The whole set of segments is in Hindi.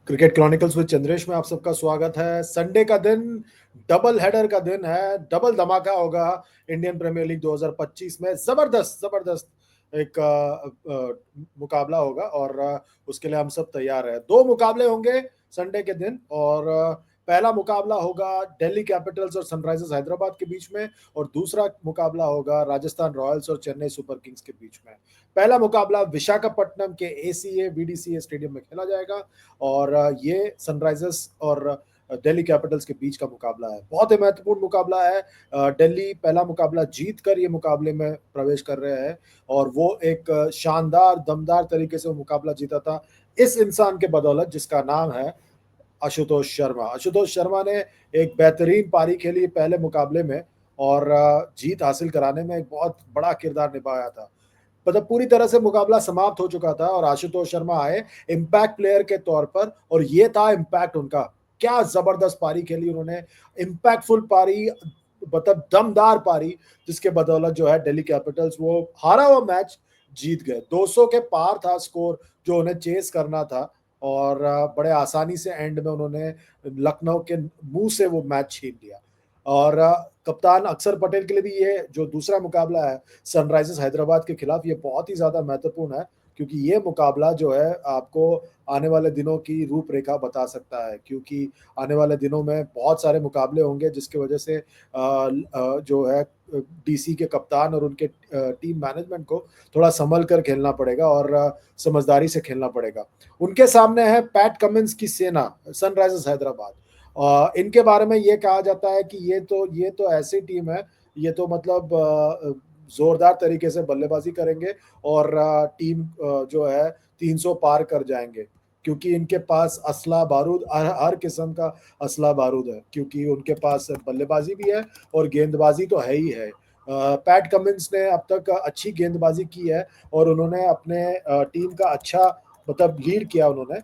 क्रिकेट क्रॉनिकल्स विद चंद्रेश में आप सबका स्वागत है। संडे का दिन डबल हेडर का दिन है, डबल धमाका होगा इंडियन प्रीमियर लीग 2025 में। जबरदस्त जबरदस्त एक मुकाबला होगा और उसके लिए हम सब तैयार हैं। दो मुकाबले होंगे संडे के दिन और पहला मुकाबला होगा दिल्ली कैपिटल्स और सनराइजर्स हैदराबाद के बीच में और दूसरा मुकाबला होगा राजस्थान रॉयल्स और चेन्नई सुपर किंग्स के बीच में। पहला मुकाबला विशाखापट्टनम के एसीए वीडीसीए स्टेडियम में खेला जाएगा और ये सनराइजर्स और दिल्ली कैपिटल्स के बीच का मुकाबला है। बहुत ही महत्वपूर्ण मुकाबला है। दिल्ली पहला मुकाबला जीत कर ये मुकाबले में प्रवेश कर रहे हैं और वो एक शानदार दमदार तरीके से वो मुकाबला जीता था इस इंसान के बदौलत जिसका नाम है आशुतोष शर्मा। आशुतोष शर्मा ने एक बेहतरीन पारी खेली पहले मुकाबले में और जीत हासिल कराने में एक बहुत बड़ा किरदार निभाया था। मतलब पूरी तरह से मुकाबला समाप्त हो चुका था और आशुतोष शर्मा आए इम्पैक्ट प्लेयर के तौर पर और ये था इम्पैक्ट उनका। क्या जबरदस्त पारी खेली उन्होंने, इम्पैक्टफुल पारी, मतलब दमदार पारी, जिसके बदौलत जो है दिल्ली कैपिटल्स वो हारा हुआ मैच जीत गए। 200 के पार था स्कोर जो उन्हें चेस करना था और बड़े आसानी से एंड में उन्होंने लखनऊ के मुंह से वो मैच छीन लिया। और कप्तान अक्षर पटेल के लिए भी ये जो दूसरा मुकाबला है सनराइजर्स हैदराबाद के खिलाफ ये बहुत ही ज्यादा महत्वपूर्ण है क्योंकि ये मुकाबला जो है आपको आने वाले दिनों की रूपरेखा बता सकता है। क्योंकि आने वाले दिनों में बहुत सारे मुकाबले होंगे जिसकी वजह से जो है डीसी के कप्तान और उनके टीम मैनेजमेंट को थोड़ा संभल कर खेलना पड़ेगा और समझदारी से खेलना पड़ेगा। उनके सामने है पैट कमिंस की सेना सनराइजर्स हैदराबाद। इनके बारे में ये कहा जाता है कि ये तो ऐसी टीम है, ये तो मतलब जोरदार तरीके से बल्लेबाजी करेंगे और टीम जो है 300 पार कर जाएंगे क्योंकि इनके पास असला बारूद हर किस्म का असला बारूद है क्योंकि उनके पास बल्लेबाजी भी है और गेंदबाजी तो है ही है। पैट कमिंस ने अब तक अच्छी गेंदबाजी की है और उन्होंने अपने टीम का अच्छा मतलब लीड किया उन्होंने।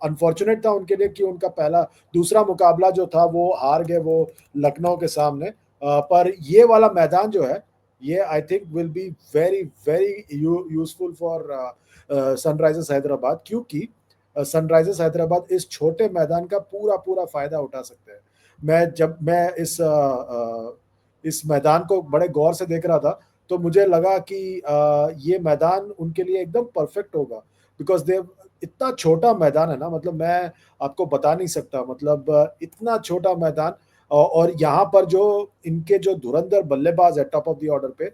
अनफॉर्चुनेट था उनके लिए कि उनका दूसरा मुकाबला जो था वो हार गए वो लखनऊ के सामने। पर ये वाला मैदान जो है ये I think will be very very useful for Sunrisers Hyderabad क्योंकि सनराइजर्स हैदराबाद इस छोटे मैदान का पूरा पूरा फायदा उठा सकते हैं। जब मैं इस मैदान को बड़े गौर से देख रहा था तो मुझे लगा कि ये मैदान उनके लिए एकदम परफेक्ट होगा बिकॉज दे इतना छोटा मैदान है ना, मतलब मैं आपको बता नहीं सकता, मतलब इतना छोटा मैदान और यहाँ पर जो इनके जो धुरंधर बल्लेबाज है टॉप ऑफ द ऑर्डर पे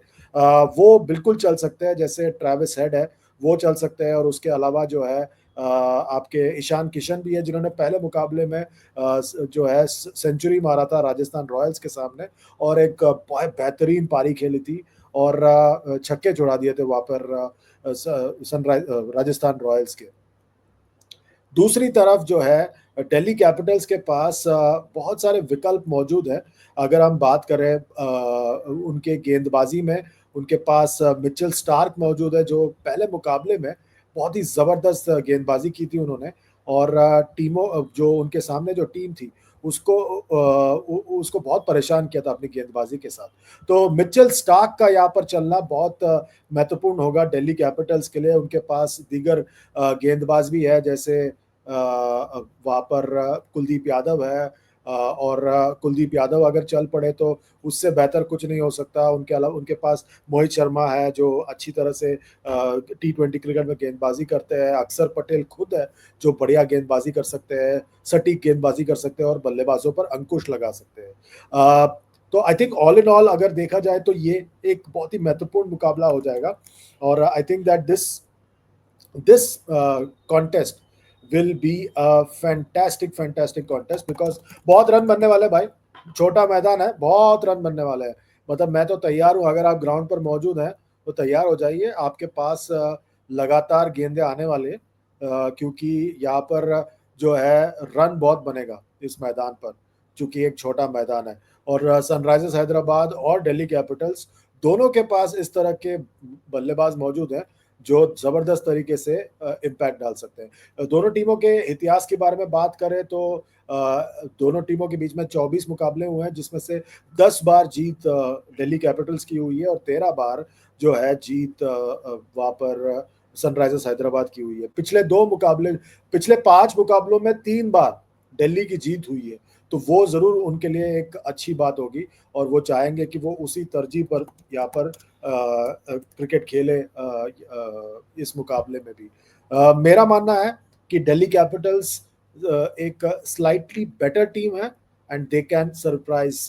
वो बिल्कुल चल सकते हैं। जैसे ट्रेविस हेड है वो चल सकते हैं और उसके अलावा जो है आपके ईशान किशन भी है जिन्होंने पहले मुकाबले में जो है सेंचुरी मारा था राजस्थान रॉयल्स के सामने और एक बहुत बेहतरीन पारी खेली थी और छक्के छुड़ा दिए थे वहां पर सनराइज राजस्थान रॉयल्स के। दूसरी तरफ जो है दिल्ली कैपिटल्स के पास बहुत सारे विकल्प मौजूद हैं। अगर हम बात करें उनके गेंदबाजी में उनके पास मिचेल स्टार्क मौजूद है जो पहले मुकाबले में बहुत ही जबरदस्त गेंदबाजी की थी उन्होंने और टीमों जो उनके सामने जो टीम थी उसको बहुत परेशान किया था अपनी गेंदबाजी के साथ। तो मिचेल स्टार्क का यहाँ पर चलना बहुत महत्वपूर्ण होगा दिल्ली कैपिटल्स के लिए। उनके पास दीगर गेंदबाज भी है जैसे वहाँ पर कुलदीप यादव है और कुलदीप यादव अगर चल पड़े तो उससे बेहतर कुछ नहीं हो सकता। उनके अलावा उनके पास मोहित शर्मा है जो अच्छी तरह से T20 क्रिकेट में गेंदबाजी करते हैं। अक्षर पटेल खुद है जो बढ़िया गेंदबाजी कर सकते हैं, सटीक गेंदबाजी कर सकते हैं और बल्लेबाजों पर अंकुश लगा सकते हैं। तो I think all in all अगर देखा जाए तो ये एक बहुत ही महत्वपूर्ण मुकाबला हो जाएगा और I think that this contest will be a fantastic contest because बहुत रन बनने वाले भाई। छोटा मैदान है, बहुत रन बनने वाले हैं। मतलब मैं तो तैयार हूं, अगर आप ग्राउंड पर मौजूद हैं तो तैयार हो जाइए, आपके पास लगातार गेंदे आने वाले क्योंकि यहाँ पर जो है रन बहुत बनेगा इस मैदान पर क्योंकि एक छोटा मैदान है। और सनराइजर्स हैदराबाद और दिल्ली कैपिटल्स दोनों के पास इस तरह के बल्लेबाज मौजूद हैं जो जबरदस्त तरीके से इम्पैक्ट डाल सकते हैं। दोनों टीमों के इतिहास के बारे में बात करें तो दोनों टीमों के बीच में 24 मुकाबले हुए हैं जिसमें से 10 बार जीत दिल्ली कैपिटल्स की हुई है और 13 बार जो है जीत वहाँ पर सनराइजर्स हैदराबाद की हुई है। पिछले 5 मुकाबलों में 3 बार दिल्ली की जीत हुई है, तो वो ज़रूर उनके लिए एक अच्छी बात होगी और वो चाहेंगे कि वो उसी तरजीह पर यहाँ पर क्रिकेट खेले इस मुकाबले में भी। मेरा मानना है कि दिल्ली कैपिटल्स एक स्लाइटली बेटर टीम है and they can surprise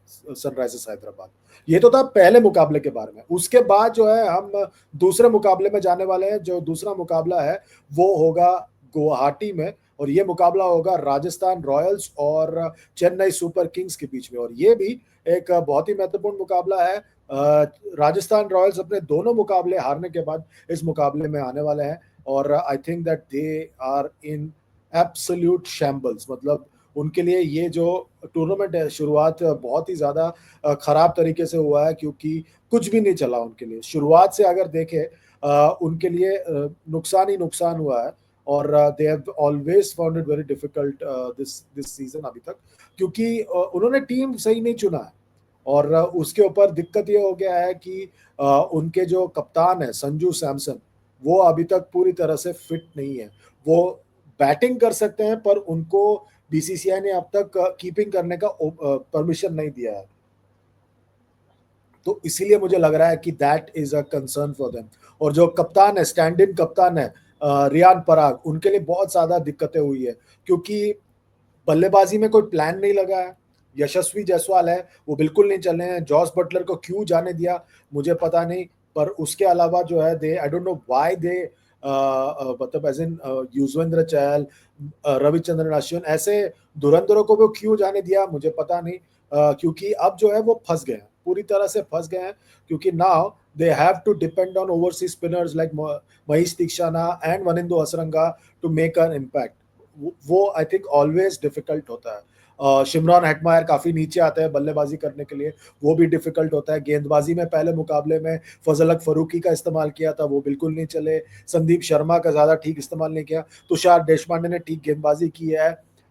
Sunrisers Hyderabad. ये तो था पहले मुकाबले के बारे में। उसके बाद जो है हम दूसरे मुकाबले में जाने वाले हैं। जो दूसरा मुकाबला है वो होगा गुवाहाटी में और ये मुकाबला होगा राजस्थान रॉयल्स और चेन्नई सुपर किंग्स के बीच में और ये भी एक बहुत ही महत्वपूर्ण मुकाबला है। राजस्थान रॉयल्स अपने दोनों मुकाबले हारने के बाद इस मुकाबले में आने वाले हैं और I think that they are in absolute shambles. मतलब उनके लिए ये जो टूर्नामेंट है शुरुआत बहुत ही ज़्यादा खराब तरीके से हुआ है क्योंकि कुछ भी नहीं चला उनके लिए। शुरुआत से अगर देखें उनके लिए नुकसान ही नुकसान हुआ है और they have always found it very difficult this season अभी तक क्योंकि उन्होंने टीम सही नहीं चुना है और उसके ऊपर दिक्कत ये हो गया है कि उनके जो कप्तान है संजू सैमसन वो अभी तक पूरी तरह से फिट नहीं है। वो बैटिंग कर सकते हैं पर उनको बीसीसीआई ने अब तक कीपिंग करने का परमिशन नहीं दिया है, तो इसीलिए मुझे लग रहा है कि that is a concern for them. और जो कप्तान है स्टैंड इन कप्तान है रियान पराग, उनके लिए बहुत ज्यादा दिक्कतें हुई है क्योंकि बल्लेबाजी में कोई प्लान नहीं लगा है। यशस्वी जायसवाल है वो बिल्कुल नहीं चले हैं। जॉस बटलर को क्यों जाने दिया मुझे पता नहीं, पर उसके अलावा जो है they I don't know why they मतलब एज इन युजवेंद्र चहल रविचंद्रन अश्विन ऐसे धुरंधरों को वो क्यों जाने दिया मुझे पता नहीं। क्योंकि अब जो है वो फंस गए हैं, पूरी तरह से फंस गए हैं क्योंकि now they have to depend on overseas spinners like Maheesh Theekshana and Wanindu Hasaranga to make an impact. वो आई थिंक ऑलवेज डिफिकल्ट होता है। शिमरॉन हेटमायर काफी नीचे आते हैं बल्लेबाजी करने के लिए, वो भी डिफिकल्ट होता है। गेंदबाजी में पहले मुकाबले में फजल हक फरूकी का इस्तेमाल किया था, वो बिल्कुल नहीं चले। संदीप शर्मा का ज्यादा ठीक इस्तेमाल नहीं किया। तुषार देशपांडे ने ठीक गेंदबाजी की है।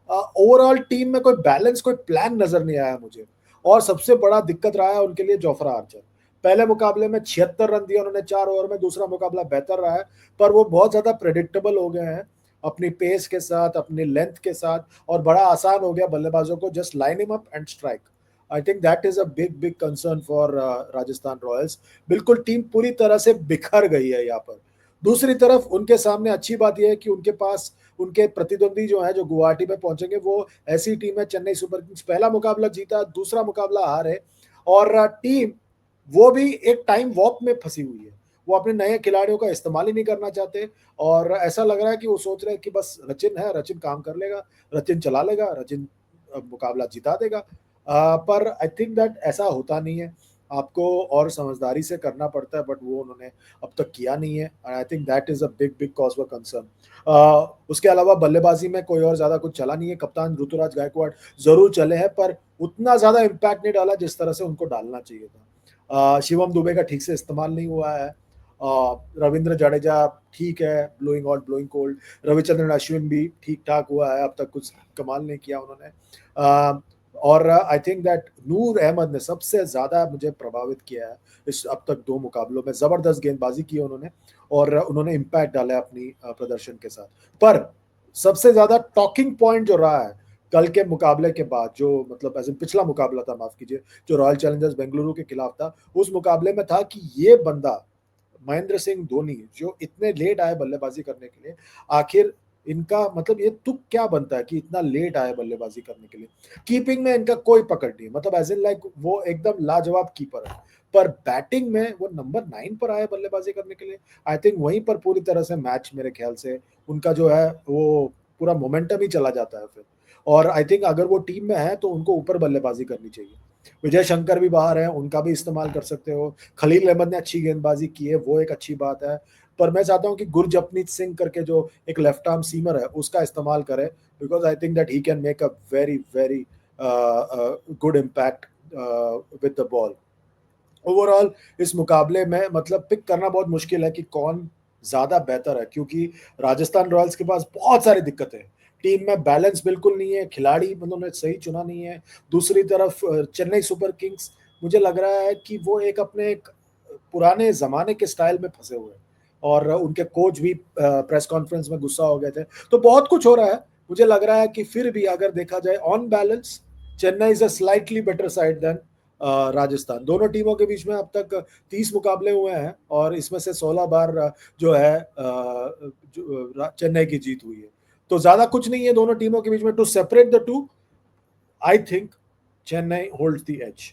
ओवरऑल टीम में कोई बैलेंस कोई प्लान नजर नहीं आया मुझे। और सबसे बड़ा दिक्कत रहा है उनके लिए जोफ्रा आर्चर। पहले मुकाबले में 76 रन दिए उन्होंने 4 ओवर में, दूसरा मुकाबला बेहतर रहा है पर वो बहुत ज्यादा प्रेडिक्टेबल हो गए हैं अपनी पेस के साथ अपनी लेंथ के साथ और बड़ा आसान हो गया बल्लेबाजों को just line him up and strike. I think that is a big big concern for Rajasthan Royals. बिल्कुल टीम पूरी तरह से बिखर गई है यहाँ पर। दूसरी तरफ उनके सामने अच्छी बात यह है कि उनके पास उनके प्रतिद्वंदी जो है जो गुवाहाटी में पहुंचेंगे वो ऐसी टीम है चेन्नई सुपर किंग्स। पहला मुकाबला जीता, दूसरा मुकाबला हारे और टीम वो भी एक टाइम वॉप में फंसी हुई है। वो अपने नए खिलाड़ियों का इस्तेमाल ही नहीं करना चाहते और ऐसा लग रहा है कि वो सोच रहे हैं कि बस रचिन है, रचिन काम कर लेगा, रचिन चला लेगा, रचिन मुकाबला जिता देगा। पर आई थिंक दैट ऐसा होता नहीं है। आपको और समझदारी से करना पड़ता है बट वो उन्होंने अब तक किया नहीं है। आई think that is a big big cause for concern. उसके अलावा बल्लेबाजी में कोई और ज्यादा कुछ चला नहीं है। कप्तान ऋतुराज गायकवाड़ जरूर चले हैं पर उतना ज्यादा इम्पैक्ट नहीं डाला जिस तरह से उनको डालना चाहिए था। शिवम दुबे का ठीक से इस्तेमाल नहीं हुआ है। रविंद्र जडेजा ठीक है, blowing hot blowing cold. Ravichandran Ashwin भी ठीक ठाक हुआ है, अब तक कुछ कमाल नहीं किया उन्होंने। और आई थिंक दैट नूर अहमद ने सबसे ज्यादा मुझे प्रभावित किया है इस अब तक 2 मुकाबलों में। जबरदस्त गेंदबाजी की उन्होंने और उन्होंने इम्पैक्ट डाला है अपनी प्रदर्शन के साथ। पर सबसे ज्यादा टॉकिंग पॉइंट जो रहा है कल के मुकाबले के बाद, जो मतलब एज पिछला मुकाबला था माफ कीजिए, जो रॉयल चैलेंजर्स बेंगलुरु के खिलाफ था, उस मुकाबले में था कि ये बंदा महेंद्र सिंह धोनी जो इतने लेट आए बल्लेबाजी करने के लिए, आखिर इनका मतलब ये तुक क्या बनता है कि इतना लेट आए बल्लेबाजी करने के लिए। कीपिंग में इनका कोई पकड़ नहीं, मतलब एज इन लाइक वो एकदम लाजवाब कीपर है, पर बैटिंग में वो नंबर 9 पर आए बल्लेबाजी करने के लिए। आई थिंक वहीं पर पूरी तरह से मैच मेरे ख्याल से उनका जो है वो पूरा मोमेंटम ही चला जाता है फिर। और आई थिंक अगर वो टीम में है तो उनको ऊपर बल्लेबाजी करनी चाहिए। विजय शंकर भी बाहर है, उनका भी इस्तेमाल कर सकते हो। खलील अहमद ने अच्छी गेंदबाजी की है, वो एक अच्छी बात है। पर मैं चाहता हूं कि गुरजपनीत सिंह करके जो एक लेफ्ट आर्म सीमर है उसका इस्तेमाल करे, because I think that he can make a very very good impact with the ball. Overall इस मुकाबले में मतलब पिक करना बहुत मुश्किल है कि कौन ज्यादा बेहतर है क्योंकि राजस्थान रॉयल्स के पास बहुत सारी दिक्कतें हैं। टीम में बैलेंस बिल्कुल नहीं है, खिलाड़ी उन्होंने सही चुना नहीं है। दूसरी तरफ चेन्नई सुपर किंग्स मुझे लग रहा है कि वो एक अपने एक पुराने जमाने के स्टाइल में फंसे हुए हैं। और उनके कोच भी प्रेस कॉन्फ्रेंस में गुस्सा हो गए थे। तो बहुत कुछ हो रहा है। मुझे लग रहा है कि फिर भी अगर देखा जाए on balance, Chennai is a slightly better side than Rajasthan. दोनों टीमों के बीच में अब तक 30 मुकाबले हुए हैं और इसमें से 16 बार जो है चेन्नई की जीत हुई है। तो ज्यादा कुछ नहीं है दोनों टीमों के बीच में। To separate the two, I think Chennai holds the edge.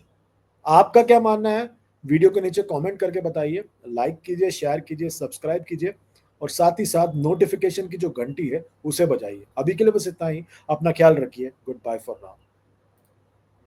आपका क्या मानना है? वीडियो के नीचे कमेंट करके बताइए, लाइक कीजिए, शेयर कीजिए, सब्सक्राइब कीजिए और साथ ही साथ नोटिफिकेशन की जो घंटी है उसे बजाइए। अभी के लिए बस इतना ही। अपना ख्याल रखिए। Good bye for now.